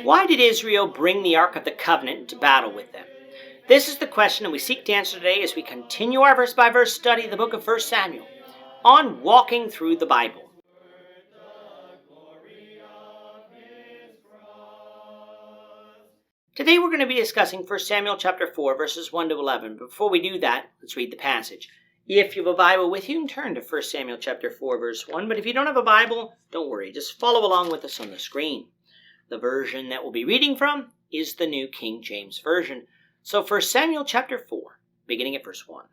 Why did Israel bring the Ark of the Covenant into battle with them? This is the question that we seek to answer today as we continue our verse-by-verse study of the book of 1 Samuel on walking through the Bible. Today we're going to be discussing 1 Samuel chapter 4, verses 1 to 11. But before we do that, let's read the passage. If you have a Bible with you, turn to 1 Samuel chapter 4, verse 1. But if you don't have a Bible, don't worry. Just follow along with us on the screen. The version that we'll be reading from is the New King James Version. So 1 Samuel chapter 4, beginning at verse 1.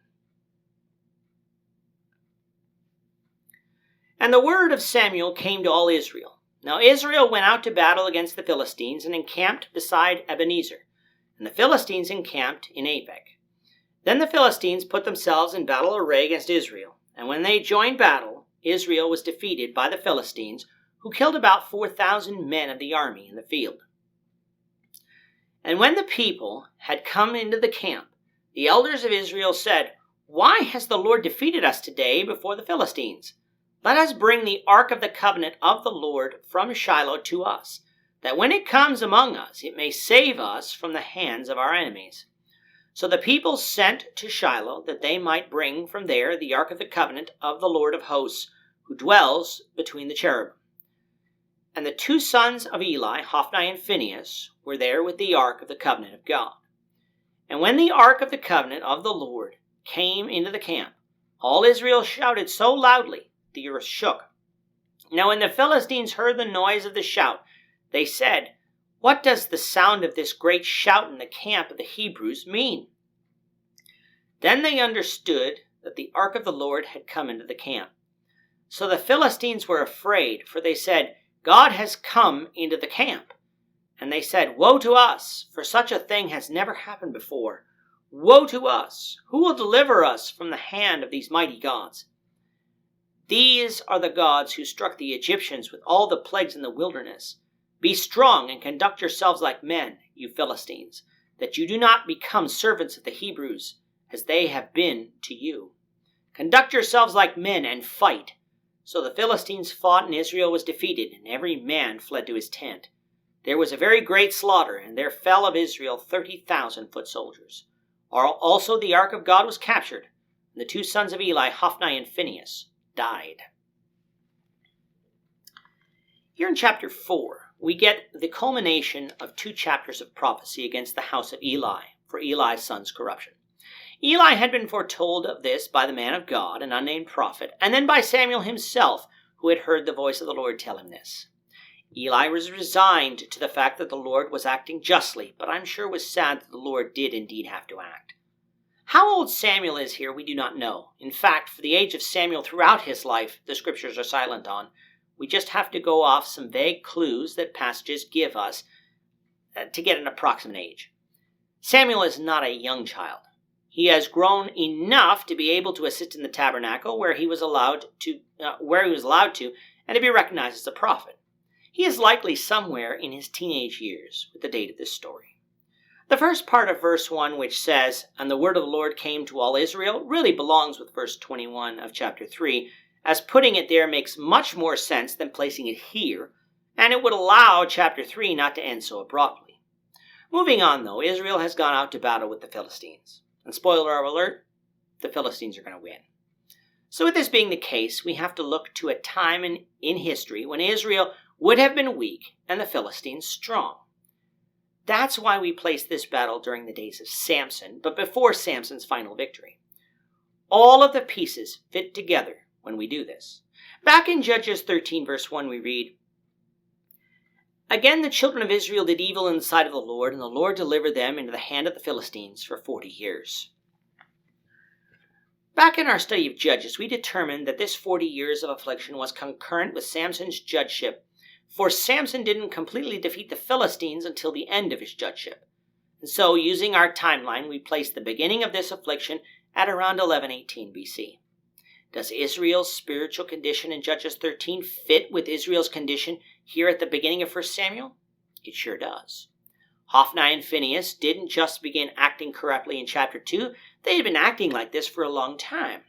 And the word of Samuel came to all Israel. Now Israel went out to battle against the Philistines and encamped beside Ebenezer, and the Philistines encamped in Aphek. Then the Philistines put themselves in battle array against Israel, and when they joined battle, Israel was defeated by the Philistines, who killed about 4,000 men of the army in the field. And when the people had come into the camp, the elders of Israel said, "Why has the Lord defeated us today before the Philistines? Let us bring the ark of the covenant of the Lord from Shiloh to us, that when it comes among us, it may save us from the hands of our enemies." So the people sent to Shiloh, that they might bring from there the ark of the covenant of the Lord of hosts, who dwells between the cherubim. And the two sons of Eli, Hophni and Phinehas, were there with the ark of the covenant of God. And when the ark of the covenant of the Lord came into the camp, all Israel shouted so loudly, the earth shook. Now when the Philistines heard the noise of the shout, they said, "What does the sound of this great shout in the camp of the Hebrews mean?" Then they understood that the ark of the Lord had come into the camp. So the Philistines were afraid, for they said, "God has come into the camp." And they said, "Woe to us, for such a thing has never happened before. Woe to us! Who will deliver us from the hand of these mighty gods? These are the gods who struck the Egyptians with all the plagues in the wilderness. Be strong and conduct yourselves like men, you Philistines, that you do not become servants of the Hebrews, as they have been to you. Conduct yourselves like men and fight." So the Philistines fought, and Israel was defeated, and every man fled to his tent. There was a very great slaughter, and there fell of Israel 30,000 foot soldiers. Also the ark of God was captured, and the two sons of Eli, Hophni and Phinehas, died. Here in chapter 4, we get the culmination of 2 chapters of prophecy against the house of Eli for Eli's son's corruption. Eli had been foretold of this by the man of God, an unnamed prophet, and then by Samuel himself, who had heard the voice of the Lord tell him this. Eli was resigned to the fact that the Lord was acting justly, but I'm sure was sad that the Lord did indeed have to act. How old Samuel is here, we do not know. In fact, for the age of Samuel throughout his life, the scriptures are silent on. We just have to go off some vague clues that passages give us to get an approximate age. Samuel is not a young child. He has grown enough to be able to assist in the tabernacle where he was allowed to, and to be recognized as a prophet. He is likely somewhere in his teenage years with the date of this story. The first part of verse 1, which says, "And the word of the Lord came to all Israel," really belongs with verse 21 of chapter 3, as putting it there makes much more sense than placing it here, and it would allow chapter 3 not to end so abruptly. Moving on, though, Israel has gone out to battle with the Philistines. And spoiler alert, the Philistines are going to win. So with this being the case, we have to look to a time in history when Israel would have been weak and the Philistines strong. That's why we place this battle during the days of Samson, but before Samson's final victory. All of the pieces fit together when we do this. Back in Judges 13, verse 1, we read, "Again the children of Israel did evil in the sight of the Lord, and the Lord delivered them into the hand of the Philistines for 40 years. Back in our study of Judges, we determined that this 40 years of affliction was concurrent with Samson's judgeship, for Samson didn't completely defeat the Philistines until the end of his judgeship. And so, using our timeline, we place the beginning of this affliction at around 1118 BC. Does Israel's spiritual condition in Judges 13 fit with Israel's condition here at the beginning of 1 Samuel? It sure does. Hophni and Phinehas didn't just begin acting corruptly in chapter 2, they had been acting like this for a long time.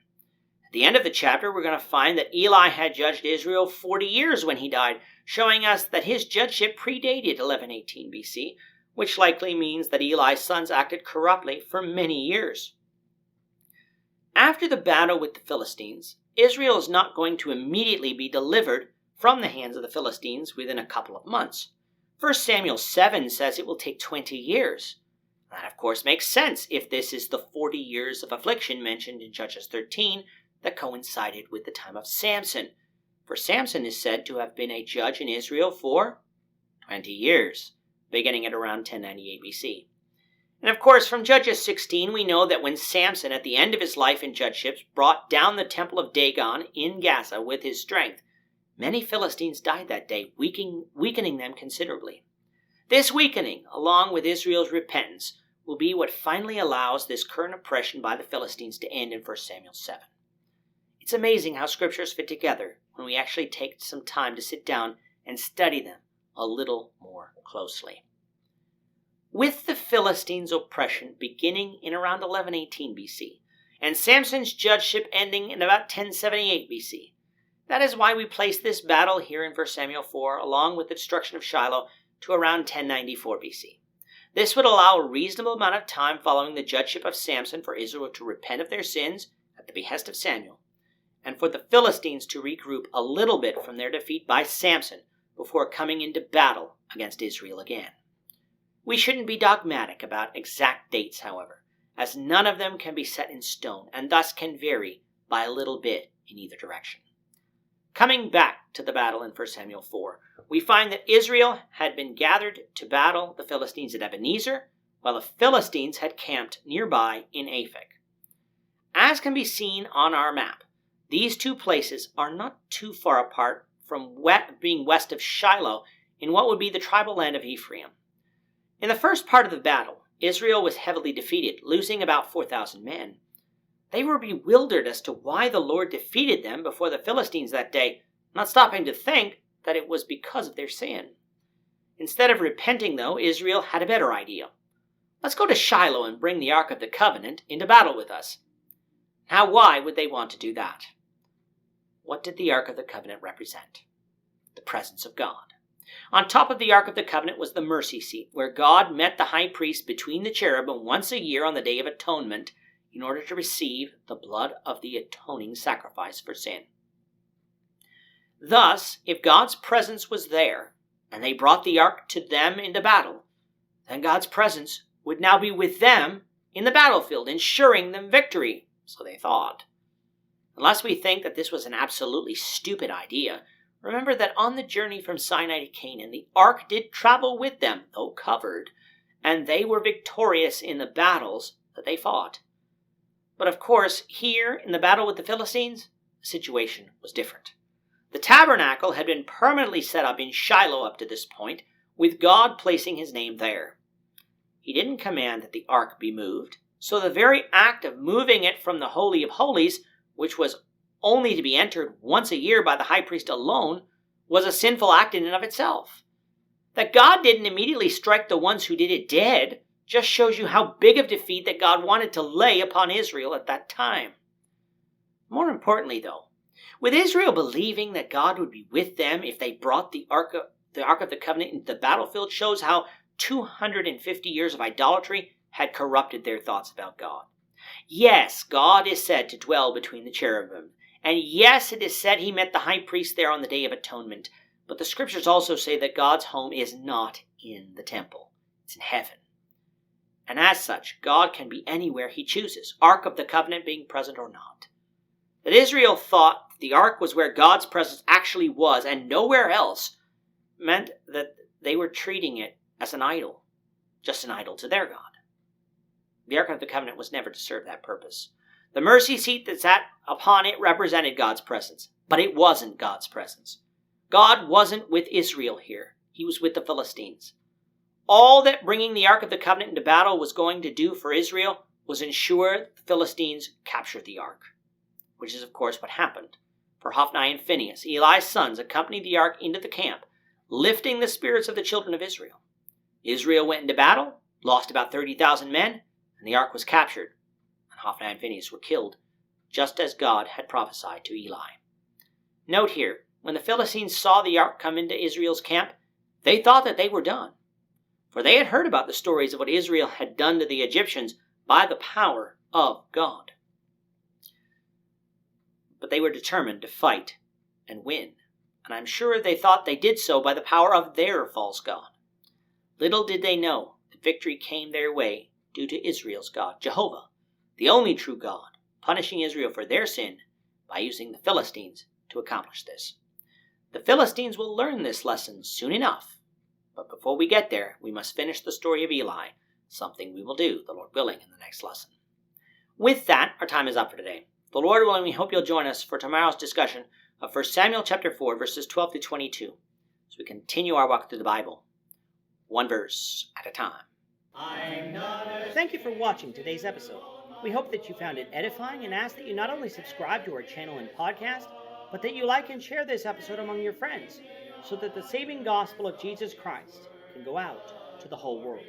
At the end of the chapter, we're going to find that Eli had judged Israel 40 years when he died, showing us that his judgeship predated 1118 BC, which likely means that Eli's sons acted corruptly for many years. After the battle with the Philistines, Israel is not going to immediately be delivered from the hands of the Philistines within a couple of months. 1 Samuel 7 says it will take 20 years. That, of course, makes sense if this is the 40 years of affliction mentioned in Judges 13 that coincided with the time of Samson. For Samson is said to have been a judge in Israel for 20 years, beginning at around 1098 BC. And of course, from Judges 16, we know that when Samson, at the end of his life in judgeships, brought down the temple of Dagon in Gaza with his strength, many Philistines died that day, weakening them considerably. This weakening, along with Israel's repentance, will be what finally allows this current oppression by the Philistines to end in 1 Samuel 7. It's amazing how scriptures fit together when we actually take some time to sit down and study them a little more closely. With the Philistines' oppression beginning in around 1118 BC, and Samson's judgeship ending in about 1078 BC, that is why we place this battle here in 1 Samuel 4, along with the destruction of Shiloh, to around 1094 BC. This would allow a reasonable amount of time following the judgeship of Samson for Israel to repent of their sins at the behest of Samuel, and for the Philistines to regroup a little bit from their defeat by Samson before coming into battle against Israel again. We shouldn't be dogmatic about exact dates, however, as none of them can be set in stone and thus can vary by a little bit in either direction. Coming back to the battle in 1 Samuel 4, we find that Israel had been gathered to battle the Philistines at Ebenezer, while the Philistines had camped nearby in Aphek. As can be seen on our map, these two places are not too far apart from being west of Shiloh in what would be the tribal land of Ephraim. In the first part of the battle, Israel was heavily defeated, losing about 4,000 men. They were bewildered as to why the Lord defeated them before the Philistines that day, not stopping to think that it was because of their sin. Instead of repenting, though, Israel had a better idea. Let's go to Shiloh and bring the Ark of the Covenant into battle with us. Now, why would they want to do that? What did the Ark of the Covenant represent? The presence of God. On top of the Ark of the Covenant was the mercy seat, where God met the high priest between the cherubim once a year on the Day of Atonement in order to receive the blood of the atoning sacrifice for sin. Thus, if God's presence was there, and they brought the ark to them into battle, then God's presence would now be with them in the battlefield, ensuring them victory, so they thought. Unless we think that this was an absolutely stupid idea, remember that on the journey from Sinai to Canaan, the ark did travel with them, though covered, and they were victorious in the battles that they fought. But of course, here in the battle with the Philistines, the situation was different. The tabernacle had been permanently set up in Shiloh up to this point, with God placing his name there. He didn't command that the ark be moved, so the very act of moving it from the Holy of Holies, which was only to be entered once a year by the high priest alone, was a sinful act in and of itself. That God didn't immediately strike the ones who did it dead just shows you how big of defeat that God wanted to lay upon Israel at that time. More importantly, though, with Israel believing that God would be with them if they brought the Ark of the Covenant into the battlefield shows how 250 years of idolatry had corrupted their thoughts about God. Yes, God is said to dwell between the cherubim, and yes, it is said he met the high priest there on the Day of Atonement, but the scriptures also say that God's home is not in the temple. It's in heaven. And as such, God can be anywhere he chooses, Ark of the Covenant being present or not. That Israel thought the ark was where God's presence actually was and nowhere else meant that they were treating it as an idol, just an idol to their God. The Ark of the Covenant was never to serve that purpose. The mercy seat that sat upon it represented God's presence, but it wasn't God's presence. God wasn't with Israel here. He was with the Philistines. All that bringing the Ark of the Covenant into battle was going to do for Israel was ensure the Philistines captured the ark, which is, of course, what happened. For Hophni and Phinehas, Eli's sons, accompanied the ark into the camp, lifting the spirits of the children of Israel. Israel went into battle, lost about 30,000 men, and the ark was captured, and Hophni and Phinehas were killed, just as God had prophesied to Eli. Note here when the Philistines saw the ark come into Israel's camp, they thought that they were done. For they had heard about the stories of what Israel had done to the Egyptians by the power of God. But they were determined to fight and win, and I'm sure they thought they did so by the power of their false god. Little did they know that victory came their way due to Israel's God, Jehovah, the only true God, punishing Israel for their sin by using the Philistines to accomplish this. The Philistines will learn this lesson soon enough, but before we get there, we must finish the story of Eli, something we will do, the Lord willing, in the next lesson. With that, our time is up for today. The Lord willing, we hope you'll join us for tomorrow's discussion of 1 Samuel chapter 4, verses 12 to 22, as we continue our walk through the Bible, one verse at a time. Thank you for watching today's episode. We hope that you found it edifying and ask that you not only subscribe to our channel and podcast, but that you like and share this episode among your friends, so that the saving gospel of Jesus Christ can go out to the whole world.